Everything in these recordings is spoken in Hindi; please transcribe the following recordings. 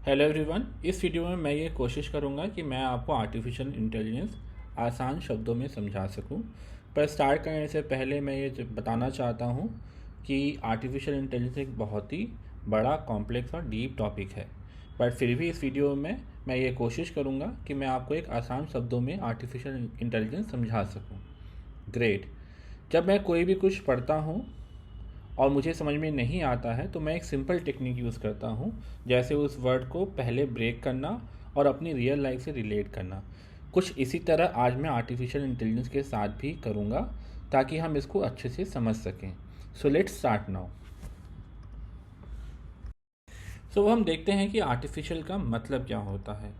Hello everyone. इस वीडियो में मैं ये कोशिश करूँगा कि मैं आपको आर्टिफिशियल इंटेलिजेंस आसान शब्दों में समझा सकूँ। पर स्टार्ट करने से पहले मैं ये बताना चाहता हूँ कि आर्टिफिशियल इंटेलिजेंस एक बहुत ही बड़ा कॉम्प्लेक्स और डीप टॉपिक है। बट फिर भी इस वीडियो में मैं ये कोशिश करूँगा कि मैं आपको एक आसान शब्दों में आर्टिफिशियल इंटेलिजेंस समझा सकूँ। ग्रेट। जब मैं कोई भी कुछ पढ़ता हूँ और मुझे समझ में नहीं आता है तो मैं एक सिंपल टेक्निक यूज़ करता हूँ, जैसे उस वर्ड को पहले ब्रेक करना और अपनी रियल लाइफ से रिलेट करना। कुछ इसी तरह आज मैं आर्टिफिशियल इंटेलिजेंस के साथ भी करूँगा ताकि हम इसको अच्छे से समझ सकें। So let's start now. So हम देखते हैं कि आर्टिफिशियल का मतलब क्या होता है।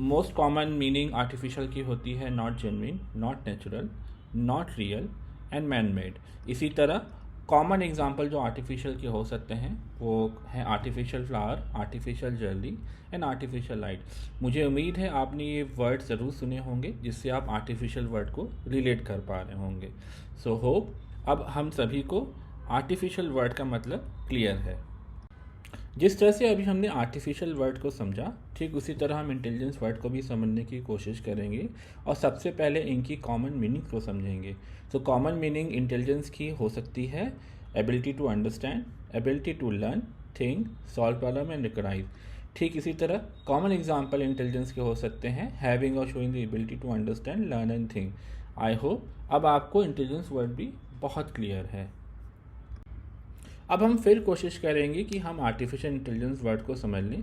मोस्ट कॉमन मीनिंग आर्टिफिशियल की होती है not genuine, not natural, not real and man made. इसी तरह कॉमन एग्जांपल जो आर्टिफिशियल के हो सकते हैं वो है artificial flower, artificial jewellery and artificial light. मुझे उम्मीद है आपने ये वर्ड ज़रूर सुने होंगे जिससे आप आर्टिफिशियल वर्ड को रिलेट कर पा रहे होंगे। सो होप अब हम सभी को आर्टिफिशियल वर्ड का मतलब क्लियर है। जिस तरह से अभी हमने आर्टिफिशियल वर्ड को समझा, ठीक उसी तरह हम इंटेलिजेंस वर्ड को भी समझने की कोशिश करेंगे और सबसे पहले इनकी कॉमन मीनिंग को समझेंगे। तो कॉमन मीनिंग इंटेलिजेंस की हो सकती है ability to understand, ability to learn, think, solve problem and recognise. ठीक इसी तरह कॉमन एग्जाम्पल इंटेलिजेंस के हो सकते हैं हैविंग और showing the ability to understand, learn and think. I hope अब आपको इंटेलिजेंस वर्ड भी बहुत क्लियर है। अब हम फिर कोशिश करेंगे कि हम आर्टिफिशियल इंटेलिजेंस वर्ड को समझ लें,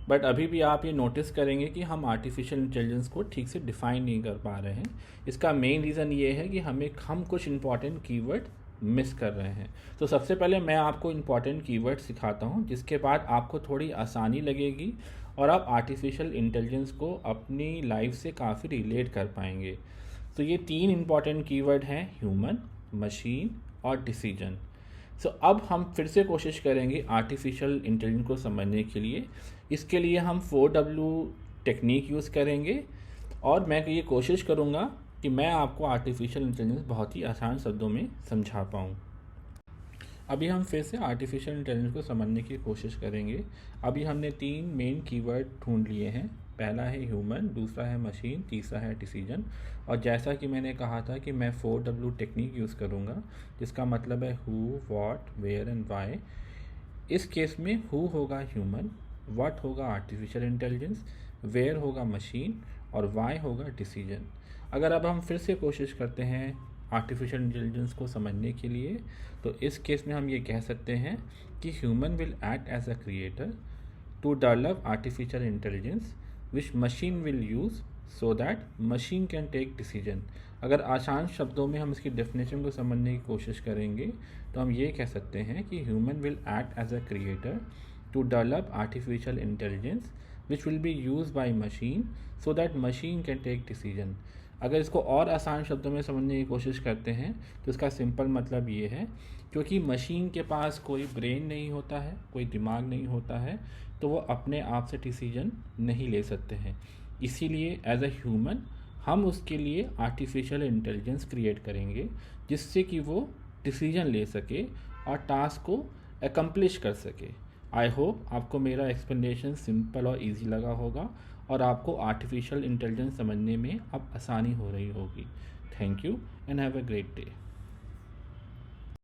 बट अभी भी आप ये नोटिस करेंगे कि हम आर्टिफिशियल इंटेलिजेंस को ठीक से डिफ़ाइन नहीं कर पा रहे हैं। इसका मेन रीज़न ये है कि हम कुछ इंपॉर्टेंट कीवर्ड मिस कर रहे हैं। तो सबसे पहले मैं आपको इंपॉर्टेंट कीवर्ड सिखाता हूँ, जिसके बाद आपको थोड़ी आसानी लगेगी और आप आर्टिफिशियल इंटेलिजेंस को अपनी लाइफ से काफ़ी रिलेट कर पाएंगे। तो ये 3 इंपॉर्टेंट कीवर्ड हैं, ह्यूमन, मशीन और डिसीजन। अब हम फिर से कोशिश करेंगे आर्टिफिशियल इंटेलिजेंस को समझने के लिए। इसके लिए हम 4W टेक्निक यूज़ करेंगे और मैं ये कोशिश करूँगा कि मैं आपको आर्टिफिशियल इंटेलिजेंस बहुत ही आसान शब्दों में समझा पाऊँ। अभी हम फिर से आर्टिफिशियल इंटेलिजेंस को समझने की कोशिश करेंगे। अभी हमने 3 मेन कीवर्ड ढूंढ लिए हैं। पहला है ह्यूमन, दूसरा है मशीन, तीसरा है डिसीजन। और जैसा कि मैंने कहा था कि मैं 4W टेक्निक यूज़ करूँगा, जिसका मतलब है who, what, where and why. इस केस में हु होगा ह्यूमन, व्हाट होगा आर्टिफिशियल इंटेलिजेंस, वेयर होगा मशीन और वाई होगा डिसीजन। अगर अब हम फिर से कोशिश करते हैं आर्टिफिशियल इंटेलिजेंस को समझने के लिए, तो इस केस में हम ये कह सकते हैं कि human will act as a creator to develop artificial intelligence which machine will use so that machine can take decision. अगर आसान शब्दों में हम इसकी डेफिनेशन को समझने की कोशिश करेंगे तो हम ये कह सकते हैं कि human will act as a creator to develop artificial intelligence which will be use by machine so that machine can take decision. अगर इसको और आसान शब्दों में समझने की कोशिश करते हैं तो इसका सिंपल मतलब ये है, क्योंकि मशीन के पास कोई ब्रेन नहीं होता है, कोई दिमाग नहीं होता है, तो वो अपने आप से डिसीजन नहीं ले सकते हैं। इसीलिए एज अ ह्यूमन हम उसके लिए आर्टिफिशियल इंटेलिजेंस क्रिएट करेंगे जिससे कि वो डिसीजन ले सके और टास्क को एकम्प्लिश कर सके। आई होप आपको मेरा एक्सप्लेनेशन सिंपल और इजी लगा होगा और आपको आर्टिफिशियल इंटेलिजेंस समझने में अब आसानी हो रही होगी। Thank you and have a great day.